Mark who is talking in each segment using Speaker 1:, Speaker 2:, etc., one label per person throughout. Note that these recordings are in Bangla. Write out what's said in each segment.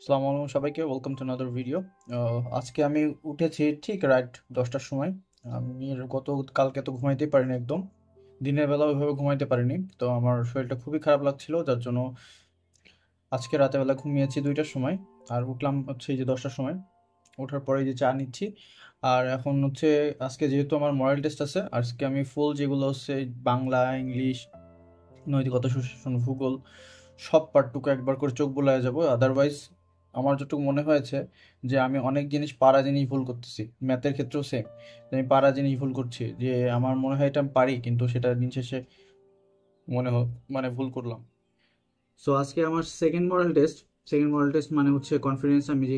Speaker 1: আসসালামু আলাইকুম সবাইকে, ওয়েলকাম টু আনাদার ভিডিও। আজকে আমি উঠেছি ঠিক রাত 10টার সময়। আমি কালকে তো ঘুমাইতে পারিনি একদম, দিনের বেলা ওইভাবে ঘুমাইতে পারিনি, তো আমার শরীরটা খুবই খারাপ লাগছিল, যার জন্য আজকে রাতের বেলা ঘুমিয়েছি 2টার সময় আর উঠলাম হচ্ছে এই যে 10টার সময়। ওঠার পরে এই যে চা নিচ্ছি। আর এখন হচ্ছে আজকে যেহেতু আমার মরাল টেস্ট আছে, আজকে আমি ফুল যেগুলো হচ্ছে বাংলা, ইংলিশ, নৈতিকতা, সুশাসন, ভূগোল সব পার্টটুকু একবার করে চোখ বুলায় যাব। আদারওয়াইজ আমার যতটুকু মনে হয়েছে যে আমি অনেক জিনিস পারা জিনিস ভুল করতেছি, ম্যাথের ক্ষেত্রেও সেম। আমি পারা জিনিস ভুল করছি, যে আমার মনে হয় এটা আমি পারি, কিন্তু সেটা দিন শেষে মনে মানে ভুল করলাম। সো আজকে আমার সেকেন্ড মডেল টেস্ট মানে হচ্ছে কনফিডেন্স। আমি যে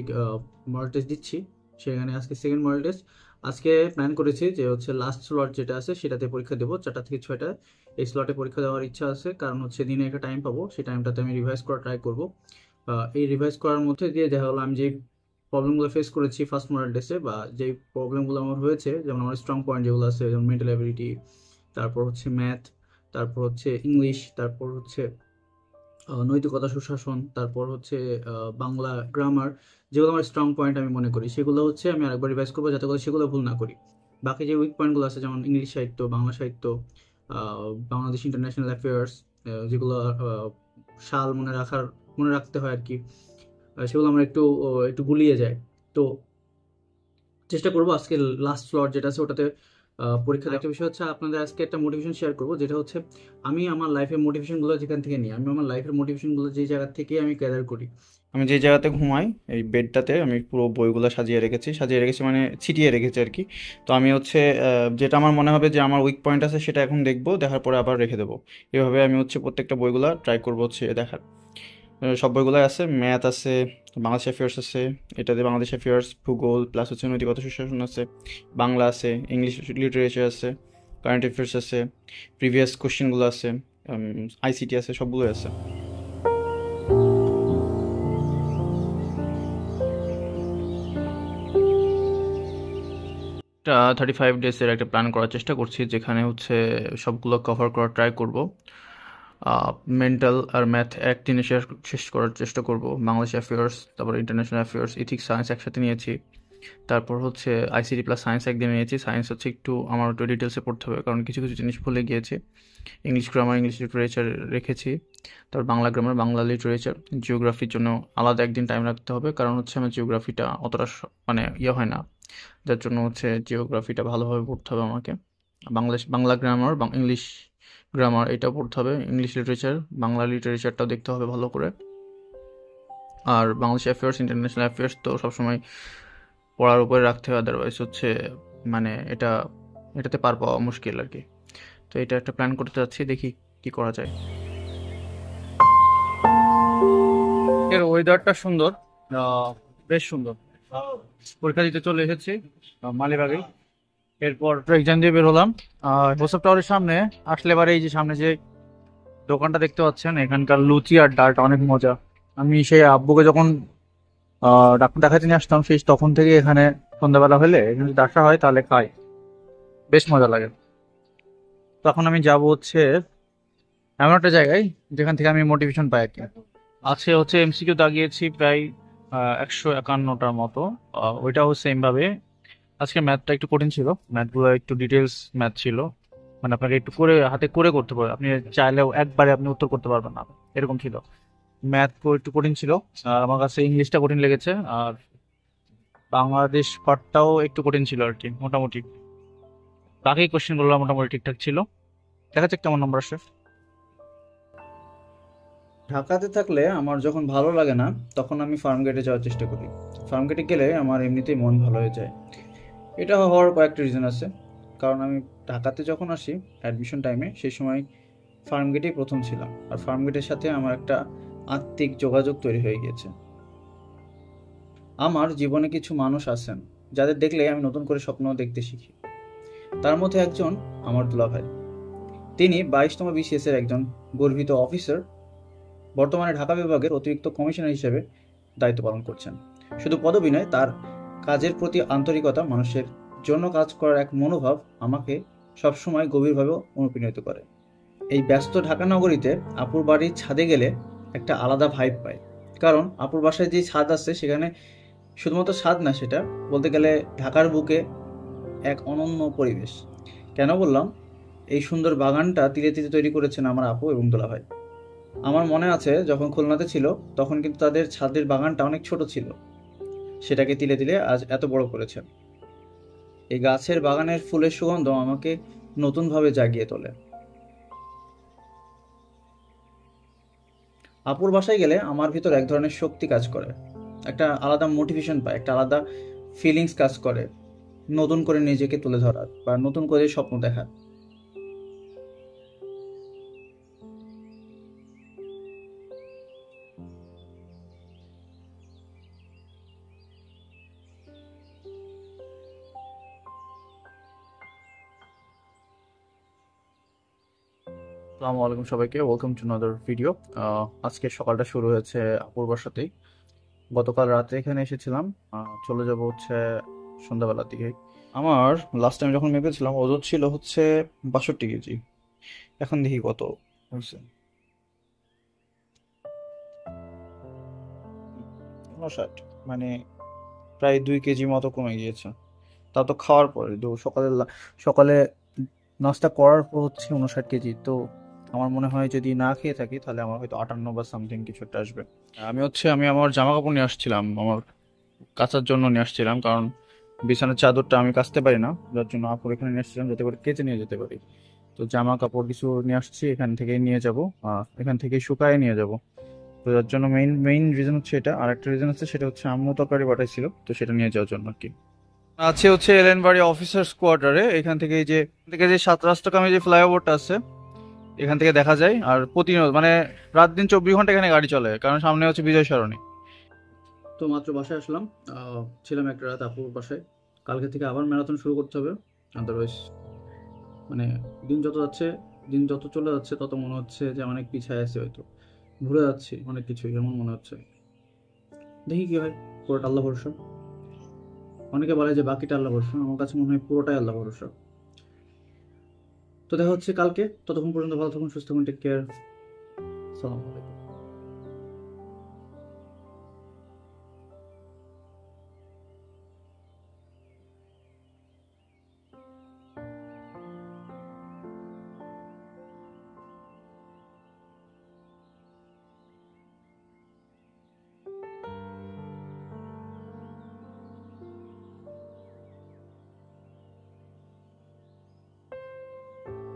Speaker 1: মডেল টেস্ট দিচ্ছি সেখানে আজকে সেকেন্ড মডেল টেস্ট। আজকে প্ল্যান করেছি যে হচ্ছে লাস্ট স্লট যেটা আছে সেটাতে পরীক্ষা দেবো 4টা থেকে 6টা। এই স্লটে পরীক্ষা দেওয়ার ইচ্ছা আছে, কারণ হচ্ছে দিনে একটা টাইম পাবো, সেই টাইমটাতে আমি রিভাইজ করা ট্রাই করবো। এই রিভাইজ করার মধ্যে দিয়ে দেখা হলো আমি যে প্রবলেমগুলো ফেস করেছি ফার্স্ট মডেল টেস্টে, বা যে প্রবলেমগুলো আমার হয়েছে, যেমন আমার স্ট্রং পয়েন্ট যেগুলো আছে, যেমন মেন্টাল অ্যাবিলিটি, তারপর হচ্ছে ম্যাথ, তারপর হচ্ছে ইংলিশ, তারপর হচ্ছে নৈতিকতা, সুশাসন, তারপর হচ্ছে বাংলা গ্রামার, যেগুলো আমার স্ট্রং পয়েন্ট আমি মনে করি সেগুলো হচ্ছে আমি আরেকবার রিভাইজ করবো, যাতে করে সেগুলো ভুল না করি। বাকি যে উইক পয়েন্টগুলো আছে, যেমন ইংলিশ সাহিত্য, বাংলা সাহিত্য, বাংলাদেশ ইন্টারন্যাশনাল অ্যাফেয়ার্স, যেগুলো সাল মনে রাখতে হয় আর কি, সেগুলো আমার একটু একটু গুলিয়ে যায়। তো চেষ্টা করবো আজকে লাস্ট স্লট যেটা আছে ওটাতে পরীক্ষা দেওয়ার। একটা বিষয় হচ্ছে আপনাদের আজকে একটা মোটিভেশন শেয়ার করবো, যেটা হচ্ছে আমি আমার লাইফের মোটিভেশনগুলো যেখান থেকে নিই, আমি আমার লাইফের মোটিভেশনগুলো যে জায়গা থেকে আমি গ্যাদার করি। আমি যে জায়গাতে ঘুমাই এই বেডটাতে আমি পুরো বইগুলো সাজিয়ে রেখেছি মানে ছিটিয়ে রেখেছি আর কি। তো আমি হচ্ছে যেটা আমার মনে হবে যে আমার উইক পয়েন্ট আছে সেটা এখন দেখবো, দেখার পরে আবার রেখে দেবো। এভাবে আমি হচ্ছে প্রত্যেকটা বইগুলা ট্রাই করবো হচ্ছে দেখার। সব বইগুলোই আছে, ম্যাথ আছে, বাংলাদেশ অ্যাফেয়ার্স আছে, এটাতে বাংলাদেশ অ্যাফেয়ার্স, ভূগোল প্লাস হচ্ছে নৈতিকতা, সুশাসন আছে, বাংলা আছে, ইংলিশ লিটারেচার আছে, কারেন্ট অ্যাফেয়ার্স আছে, প্রিভিয়াস কোশ্চেনগুলো আছে, আইসিটি আছে, সবগুলোই আছে। একটা 35 ডেজের একটা প্ল্যান করার চেষ্টা করছি, যেখানে হচ্ছে সবগুলো কভার করার ট্রাই করব। মেন্টাল আর ম্যাথ একদিনে শেষ করার চেষ্টা করব, বাংলাদেশ অ্যাফেয়ার্স, তারপর ইন্টারন্যাশনাল অ্যাফেয়ার্স, ইথিক্স, সায়েন্স একসাথে নিয়েছি। তারপর হচ্ছে আইসিটি প্লাস সায়েন্স একদিনে নিয়েছি। সায়েন্স হচ্ছে একটু আমার একটু ডিটেলসে পড়তে হবে, কারণ কিছু কিছু জিনিস ভুলে গিয়েছি। ইংলিশ গ্রামার, ইংলিশ লিটারেচার রেখেছি। তারপর বাংলা গ্রামার, বাংলা লিটারেচার। জিওগ্রাফির জন্য আলাদা একদিন টাইম রাখতে হবে, কারণ হচ্ছে আমার জিওগ্রাফিটা অতটা মানে হয় না, যার জন্য হচ্ছে জিওগ্রাফিটা ভালোভাবে পড়তে হবে আমাকে। বাংলা গ্রামার, ইংলিশ গ্রামার এটা পড়তে হবে। ইংলিশ লিটারেচার, বাংলা লিটারেচারটাও দেখতে হবে ভালো করে। আর বাংলাদেশ অ্যাফেয়ার্স, ইন্টারন্যাশনাল অ্যাফেয়ার্স তো সবসময় পড়ার উপরে রাখতে হবে, আদারওয়াইজ হচ্ছে মানে এটাতে পার পাওয়া মুশকিল আর কি। তো এটা একটা প্ল্যান করতে যাচ্ছি, দেখি কি করা যায়। এর ওয়েদারটা সুন্দর, বেশ সুন্দর। পরীক্ষা দিতে চলে এসেছি মালিবাগে। এরপর এক্সাম দিয়ে বের হলাম হোসেপ টাওয়ারের সামনে। আসলে এবারে এই যে সামনে যে দোকানটা দেখতে পাচ্ছেন, এখানকার লুচি আর ডালটা অনেক মজা। আমি সেই আব্বুকে যখন ডাক্তার দেখাতে নিয়ে আসতাম, সেই তখন থেকে এখানে সন্ধ্যাবেলা হলে এখানে যদি আসা হয় তাহলে খাই, বেশ মজা লাগে। তখন আমি যাব হচ্ছে এমন একটা জায়গায় যেখান থেকে আমি মোটিভেশন পাই আর কি। আছে হচ্ছে এমসিকিউ দাগিয়েছি প্রায় 151টার মতো। ওইটাও সেম ভাবে। আজকে ম্যাথটা একটু কঠিন ছিল, ম্যাথগুলো একটু ডিটেলস ম্যাথ ছিল, মানে আপনাকে একটু করে হাতে করে করতে পারবে, আপনি চাইলেও একবারে আপনি উত্তর করতে পারবেন না, এরকম ছিল। ম্যাথ একটু কঠিন ছিল। আর আমার কাছে ইংলিশটা কঠিন লেগেছে, আর বাংলাদেশ পার্টটাও একটু কঠিন ছিল আর কি মোটামুটি। বাকি কোশ্চেনগুলো মোটামুটি ঠিকঠাক ছিল। দেখা যাক কেমন নম্বর আসে। ঢাকাতে থাকলে আমার যখন ভালো লাগে না, তখন আমি ফার্মগেটে যাওয়ার চেষ্টা করি। ফার্মগেটে গেলে আমার এমনিতেই মন ভালো হয়ে যায়। এটা হওয়ার কয়েকটা রিজন আছে, কারণ আমি ঢাকাতে যখন আসি অ্যাডমিশন টাইমে, সেই সময় ফার্মগেটেই প্রথম ছিলাম, আর ফার্মগেটের সাথে আমার একটা আত্মিক যোগাযোগ তৈরি হয়ে গিয়েছে। আমার জীবনে কিছু মানুষ আছেন যাদের দেখলে আমি নতুন করে স্বপ্ন দেখতে শিখি। তার মধ্যে একজন আমার দুলাভাই। তিনি 22তম বিসিএস এর একজন গর্বিত অফিসার, বর্তমানে ঢাকা বিভাগের অতিরিক্ত কমিশনার হিসেবে দায়িত্ব পালন করছেন। শুধু পদবি নয়, তার কাজের প্রতি আন্তরিকতা, মানুষের জন্য কাজ করার এক মনোভাব আমাকে সবসময় গভীরভাবে অনুপ্রাণিত করে। এই ব্যস্ত ঢাকা নগরীতে আপুর বাড়ির ছাদে গেলে একটা আলাদা ভাইব পাই। কারণ আপুর বাসায় যে ছাদ আছে সেখানে শুধুমাত্র ছাদ না, সেটা বলতে গেলে ঢাকার বুকে এক অনন্য পরিবেশ। কেন বললাম? এই সুন্দর বাগানটা তীরে তীরে তৈরি করেছেন আমার আপু এবং দুলাভাই। আমার মনে আছে যখন খুলনাতে ছিল তখন কিন্তু তাদের ছাদের বাগানটা অনেক ছোট ছিল, সেটাকে তিলে তিলে আজ এত বড় করেছেন। এই গাছের বাগানের ফুলের সুগন্ধ আমাকে নতুনভাবে জাগিয়ে তোলে। আপুর বাসায় গেলে আমার ভিতর এক ধরনের শক্তি কাজ করে, একটা আলাদা মোটিভেশন পায়, একটা আলাদা ফিলিংস কাজ করে, নতুন করে নিজেকে তুলে ধরার বা নতুন করে স্বপ্ন দেখার। আসসালামু আলাইকুম সবাইকে, ওয়েলকাম টু আনাদার ভিডিও। আজকে সকালটা শুরু হয়েছে আপুর বাসাতেই। গতকাল রাতে এখানে এসেছিলাম, চলে যাব হচ্ছে সন্ধ্যাবেলার দিকে। আমার লাস্ট টাইম যখন মেপেছিলাম ওজন ছিল হচ্ছে 62 কেজি। এখন দেখি কত হয়েছে। 59, মানে প্রায় 2 কেজি মতো কমে গিয়েছে। তা তো খাওয়ার পরে সকালে সকালে নাস্তা করার পর হচ্ছে 59 কেজি। তো আমার মনে হয় যদি না খেয়ে থাকি তাহলে আমার হয়তো 58 বা সামথিং কিছু একটা আসবে। আমি আমার জামা কাপড় নিয়ে আসছিলাম, আমার কাচার জন্য নিয়ে আসছিলাম, কারণ বিছানার চাদরটা আমি কাচতে পারি না, যার জন্য আপুর এখানে নিয়ে আসছিলাম যাতে করে কেচে নিয়ে যেতে পারি। তো জামা কাপড় কিছু নিয়ে আসছি, এখান থেকে নিয়ে যাব, এখান থেকে শুকায় নিয়ে যাব। তো যার জন্য মেইন রিজন হচ্ছে এটা। আর একটা রিজন আছে, সেটা হচ্ছে আম্মু তরকারি পাঠাইছিল, তো সেটা নিয়ে যাওয়ার জন্য আর কি। আছে হচ্ছে এলেনবাড়ি অফিসার্স কোয়ার্টারে। এখান থেকে যে 7 রাস্তাকামী যে ফ্লাইওভারটা আছে এখান থেকে দেখা যায়। আর প্রতিনিয়ত মানে রাত দিন 24 ঘন্টা এখানে গাড়ি চলে, কারণ সামনে হচ্ছে বিজয় সরণি। তো মাত্র বাসায় আসলাম, ছিলাম একটা রাত আপুর বাসায়। কালকে থেকে আবার ম্যারাথন শুরু করতে হবে, আদারওয়াইজ মানে দিন যত যাচ্ছে, দিন যত চলে যাচ্ছে তত মনে হচ্ছে যে অনেক পিছায় আছে, হয়তো ভুলে যাচ্ছি অনেক কিছুই, এমন মনে হচ্ছে। দেখি কি হয়, পুরোটা আল্লাহ ভরসা। অনেকে বলে যে বাকিটা আল্লাহ ভরসা, আমার কাছে মনে হয় পুরোটাই আল্লাহ ভরসা। তো দেখা হচ্ছে কালকে, ততক্ষণ পর্যন্ত ভালো থাকুন, সুস্থ থাকুন, টেক কেয়ার, সালাম আলাইকুম।